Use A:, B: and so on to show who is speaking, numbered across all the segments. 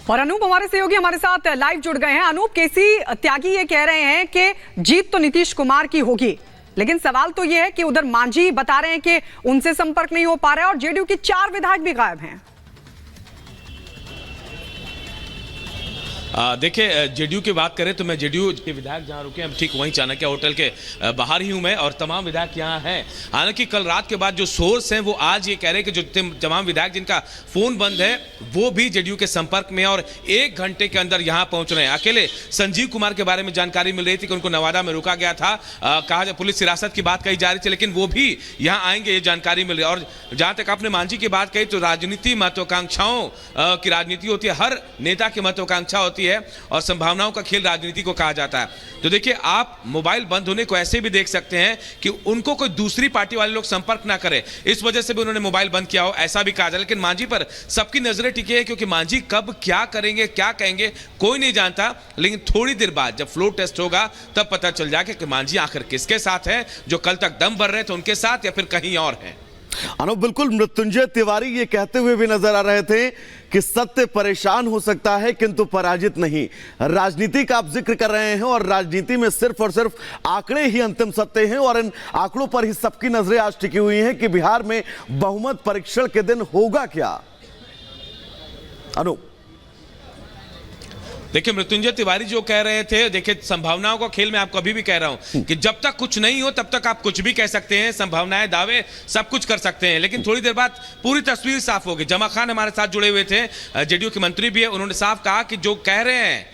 A: और अनूप हमारे सहयोगी हमारे साथ लाइव जुड़ गए हैं। अनूप, केसी त्यागी ये कह रहे हैं कि जीत तो नीतीश कुमार की होगी, लेकिन सवाल तो ये है कि उधर मांझी बता रहे हैं कि उनसे संपर्क नहीं हो पा रहा है और जेडीयू के 4 विधायक भी गायब हैं।
B: देखिए, जेडीयू की बात करें तो मैं जेडीयू के विधायक जहां रुके हम ठीक वहीं चाणक्य होटल के बाहर ही हूं मैं, और तमाम विधायक यहां हैं। हालांकि कल रात के बाद जो सोर्स हैं वो आज ये कह रहे हैं कि जो तमाम विधायक जिनका फोन बंद है वो भी जेडीयू के संपर्क में और 1 घंटे के अंदर यहां पहुंच रहे हैं। अकेले संजीव कुमार के बारे में जानकारी मिल रही थी कि उनको नवादा में रोका गया था, कहा पुलिस हिरासत की बात कही जा रही थी, लेकिन वो भी यहाँ आएंगे ये जानकारी मिल रही है। और जहां तक आपने मांझी की बात कही तो राजनीति महत्वाकांक्षाओं की राजनीति होती है, हर नेता की महत्वाकांक्षा होती है और संभावनाओं का खेल राजनीति को कहा जाता है। तो देखिए, आप मोबाइल बंद होने को ऐसे भी देख सकते हैं कि उनको कोई दूसरी पार्टी वाले लोग संपर्क ना करें, इस वजह से भी उन्होंने मोबाइल बंद किया हो, ऐसा भी कहा जाए। लेकिन मांझी पर सबकी नजरें टिकी है क्योंकि मांझी कब क्या करेंगे, क्या कहेंगे, कोई नहीं जानता। लेकिन थोड़ी देर बाद जब फ्लोर टेस्ट होगा तब पता चल जाएगा कि मांझी आखिर किसके साथ है, जो कल तक दम भर रहे थे उनके साथ या फिर कहीं और है।
C: अनूप, बिल्कुल मृत्युंजय तिवारी ये कहते हुए भी नजर आ रहे थे कि सत्य परेशान हो सकता है किंतु पराजित नहीं। राजनीति का आप जिक्र कर रहे हैं और राजनीति में सिर्फ और सिर्फ आंकड़े ही अंतिम सत्य हैं और इन आंकड़ों पर ही सबकी नजरें आज टिकी हुई हैं कि बिहार में बहुमत परीक्षण के दिन होगा क्या। अनूप,
B: देखिए, मृत्युंजय तिवारी जो कह रहे थे, देखिए संभावनाओं का खेल मैं आपको अभी भी कह रहा हूं कि जब तक कुछ नहीं हो तब तक आप कुछ भी कह सकते हैं, संभावनाएं, दावे सब कुछ कर सकते हैं, लेकिन थोड़ी देर बाद पूरी तस्वीर साफ होगी। जमा खान हमारे साथ जुड़े हुए थे, जेडीयू के मंत्री भी है, उन्होंने साफ कहा कि जो कह रहे हैं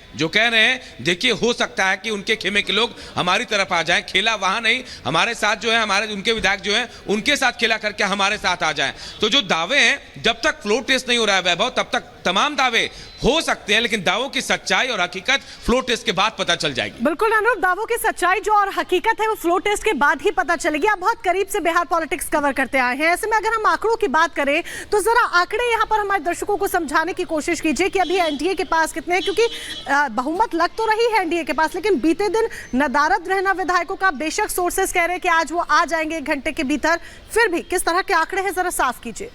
B: देखिए, हो सकता है कि उनके खेमे के लोग हमारी तरफ आ जाएं, खेला वहां नहीं, हमारे साथ जो है, हमारे उनके विधायक जो हैं उनके साथ खेला करके हमारे साथ आ जाएं। तो जो दावे हैं, जब तक फ्लोर टेस्ट नहीं हो रहा है वैभव, तब तक तमाम दावे हो सकते हैं, लेकिन दावों की सच्चाई और हकीकत फ्लोर टेस्ट के बाद पता चल जाएगी।
A: बिल्कुल अनूप, दावों की सच्चाई जो और हकीकत है वो फ्लोर टेस्ट के बाद ही पता चलेगी। आप बहुत करीब से बिहार पॉलिटिक्स कवर करते आए हैं, ऐसे में अगर हम आंकड़ों की बात करें तो जरा आंकड़े यहाँ पर हमारे दर्शकों को समझाने की कोशिश कीजिए कि अभी एनडीए के पास कितने हैं, क्योंकि बहुमत लग तो रही है एनडीए के पास, लेकिन बीते दिन नदारद रहना विधायकों का, बेशक सोर्सेस कह रहे हैं कि आज वो आ जाएंगे 1 घंटे के भीतर, फिर भी किस तरह के आंकड़े हैं जरा साफ कीजिए।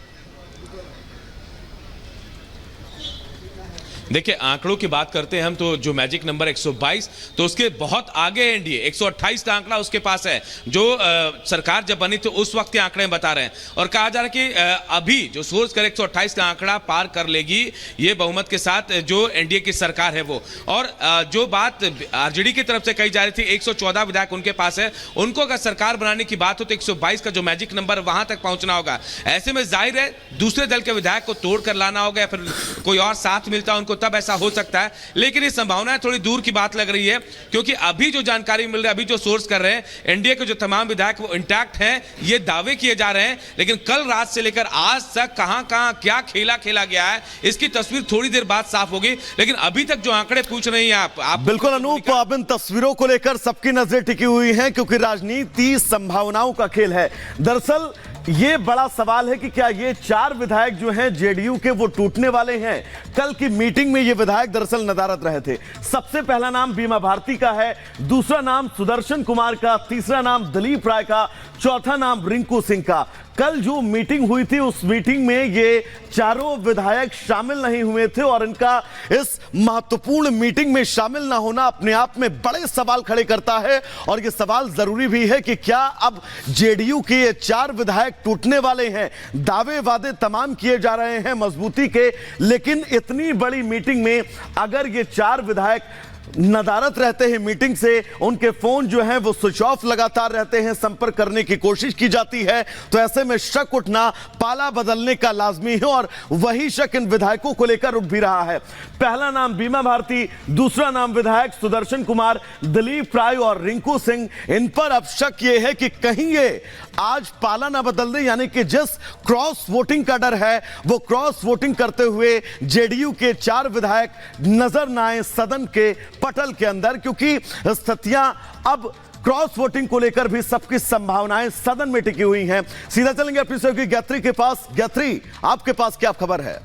B: देखिए, आंकड़ों की बात करते हैं हम तो जो मैजिक नंबर 122, तो उसके बहुत आगे है एनडीए। 128 का आंकड़ा उसके पास है, जो सरकार जब बनी तो उस वक्त के आंकड़े बता रहे हैं, और कहा जा रहा है कि अभी जो सोर्स करे 128 का आंकड़ा पार कर लेगी ये बहुमत के साथ जो एनडीए की सरकार है वो। और जो बात आरजेडी की तरफ से कही जा रही थी, 114 विधायक उनके पास है, उनको अगर सरकार बनाने की बात हो तो 122 का जो मैजिक नंबर वहां तक पहुंचना होगा। ऐसे में जाहिर है दूसरे दल के विधायक को तोड़ कर लाना होगा या फिर कोई और साथ मिलता है उनको, तब ऐसा हो सकता है। लेकिन ये संभावना थोड़ी दूर की बात लग रही है, क्योंकि अभी जो जानकारी मिल रही है, अभी जो सोर्स कर रहे हैं, एनडीए के जो तमाम विधायक वो इंटैक्ट हैं, ये दावे किए जा रहे हैं। लेकिन कल रात से लेकर आज तक कहां क्या खेला गया है, इसकी तस्वीर थोड़ी देर बाद साफ होगी। लेकिन अभी तक जो आंकड़े पूछ रहे हैं आप
C: बिल्कुल अनूप, अब इन तस्वीरों को लेकर सबकी नजरें टिकी हुई हैं क्योंकि राजनीति संभावनाओं का खेल है। दरअसल ये बड़ा सवाल है कि क्या ये 4 विधायक जो हैं जेडीयू के वो टूटने वाले हैं। कल की मीटिंग में ये विधायक दरअसल नदारद रहे थे। सबसे पहला नाम बीमा भारती का है, दूसरा नाम सुदर्शन कुमार का, तीसरा नाम दिलीप राय का, चौथा नाम रिंकू सिंह का। कल जो मीटिंग हुई थी उस मीटिंग में ये चारों विधायक शामिल नहीं हुए थे और इनका इस महत्वपूर्ण मीटिंग में शामिल ना होना अपने आप में बड़े सवाल खड़े करता है। और ये सवाल जरूरी भी है कि क्या अब जेडीयू के ये 4 विधायक टूटने वाले हैं। दावे वादे तमाम किए जा रहे हैं मजबूती के, लेकिन इतनी बड़ी मीटिंग में अगर ये 4 विधायक नदारत रहते हैं मीटिंग से, उनके फोन जो हैं वो स्विच ऑफ लगातार रहते हैं, संपर्क करने की कोशिश की जाती है, तो ऐसे में शक उठना पाला बदलने का लाजमी है और वही शक इन विधायकों को लेकर उठ भी रहा है। पहला नाम बीमा भारती, दूसरा नाम विधायक सुदर्शन कुमार, दिलीप राय और रिंकू सिंह। इन पर अब शक ये है कि कहीं ये आज पाला ना बदल दे, यानी कि जिस क्रॉस वोटिंग का डर है वो क्रॉस वोटिंग करते हुए जेडीयू के 4 विधायक नजर ना आए सदन के पटल के अंदर, क्योंकि स्थितियां अब क्रॉस वोटिंग को लेकर भी सबकी संभावनाएं सदन में टिकी हुई हैं। सीधा चलेंगे अपनी सहयोगी गायत्री के पास। गायत्री, आपके पास क्या खबर है?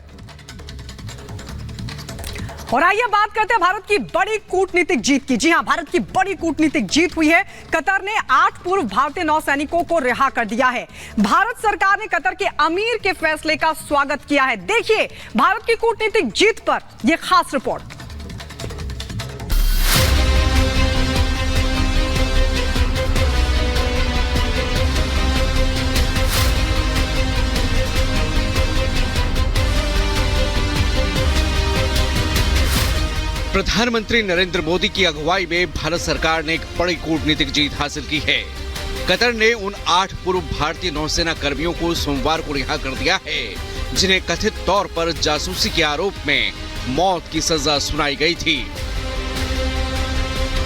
D: और आइए बात करते हैं भारत की बड़ी कूटनीतिक जीत की। जी हां, भारत की बड़ी कूटनीतिक जीत हुई है। कतर ने 8 पूर्व भारतीय नौसैनिकों को रिहा कर दिया है। भारत सरकार ने कतर के अमीर के फैसले का स्वागत किया है। देखिए भारत की कूटनीतिक जीत पर यह खास रिपोर्ट।
E: प्रधानमंत्री नरेंद्र मोदी की अगुवाई में भारत सरकार ने एक बड़ी कूटनीतिक जीत हासिल की है। कतर ने उन 8 पूर्व भारतीय नौसेना कर्मियों को सोमवार को रिहा कर दिया है, जिन्हें कथित तौर पर जासूसी के आरोप में मौत की सजा सुनाई गई थी।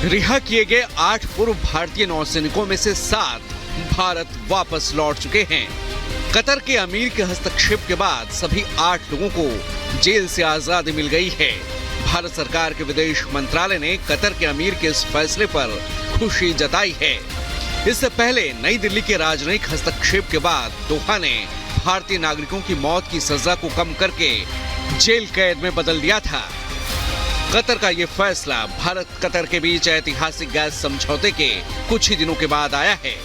E: रिहा किए गए 8 पूर्व भारतीय नौसैनिकों में से 7 भारत वापस लौट चुके हैं। कतर के अमीर के हस्तक्षेप के बाद सभी 8 लोगों को जेल से आजादी मिल गई है। भारत सरकार के विदेश मंत्रालय ने कतर के अमीर के इस फैसले पर खुशी जताई है। इससे पहले नई दिल्ली के राजनयिक हस्तक्षेप के बाद दोहा ने भारतीय नागरिकों की मौत की सजा को कम करके जेल कैद में बदल दिया था। कतर का ये फैसला भारत कतर के बीच ऐतिहासिक गैस समझौते के कुछ ही दिनों के बाद आया है।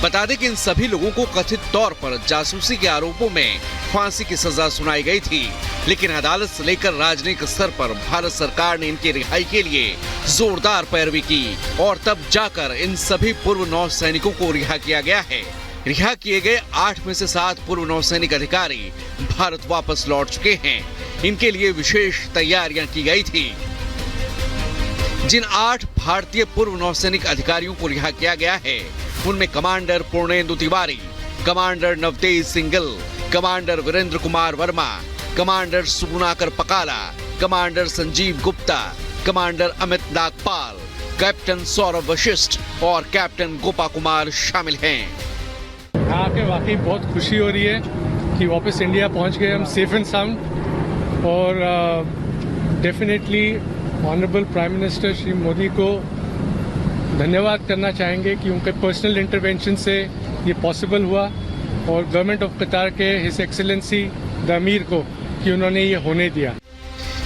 E: बता दें कि इन सभी लोगों को कथित तौर पर जासूसी के आरोपों में फांसी की सजा सुनाई गई थी, लेकिन अदालत से लेकर राजनीतिक स्तर पर भारत सरकार ने इनकी रिहाई के लिए जोरदार पैरवी की और तब जाकर इन सभी पूर्व नौसैनिकों को रिहा किया गया है। रिहा किए गए 8 में से 7 पूर्व नौसैनिक अधिकारी भारत वापस लौट चुके हैं। इनके लिए विशेष तैयारियां की गई थी। जिन 8 भारतीय पूर्व नौसैनिक अधिकारियों को रिहा किया गया है, उनमें commander Purnendu Tiwari, commander Navtej Singhal, commander Virendra Kumar Verma, commander Sugunakar Pakala, commander Sanjeev Gupta, commander Amit Nagpal, captain Saurabh Vashisht और कैप्टन गोपा कुमार शामिल हैं।
F: यहाँ आके वाकई बहुत खुशी हो रही है कि वापस इंडिया पहुँच गए हम सेफ एंड साउंड। और definitely honourable prime minister Shri Modi को धन्यवाद करना चाहेंगे कि उनके पर्सनल इंटरवेंशन से ये पॉसिबल हुआ, और गवर्नमेंट ऑफ कतार के हिज एक्सेलेंसी द अमीर को कि उन्होंने ये होने दिया।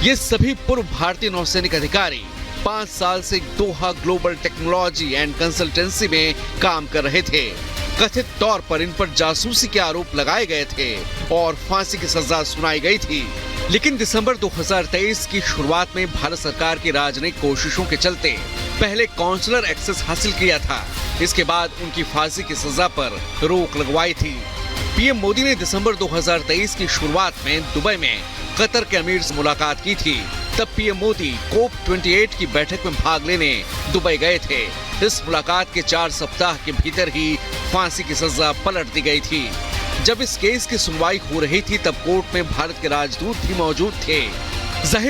E: ये सभी पूर्व भारतीय नौसैनिक अधिकारी 5 साल से दोहा ग्लोबल टेक्नोलॉजी एंड कंसल्टेंसी में काम कर रहे थे। कथित तौर पर इन पर जासूसी के आरोप लगाए गए थे और फांसी की सजा सुनाई गई थी, लेकिन दिसंबर 2023 की शुरुआत में भारत सरकार की राजनयिक कोशिशों के चलते पहले काउंसलर एक्सेस हासिल किया था। इसके बाद उनकी फांसी की सजा पर रोक लगवाई थी। पीएम मोदी ने दिसंबर 2023 की शुरुआत में दुबई में कतर के अमीर से मुलाकात की थी। तब पीएम मोदी COP28 की बैठक में भाग लेने दुबई गए थे। इस मुलाकात के 4 सप्ताह के भीतर ही फांसी की सजा पलट दी गई थी। जब इस केस की सुनवाई हो रही थी, तब कोर्ट में भारत के राजदूत भी मौजूद थे।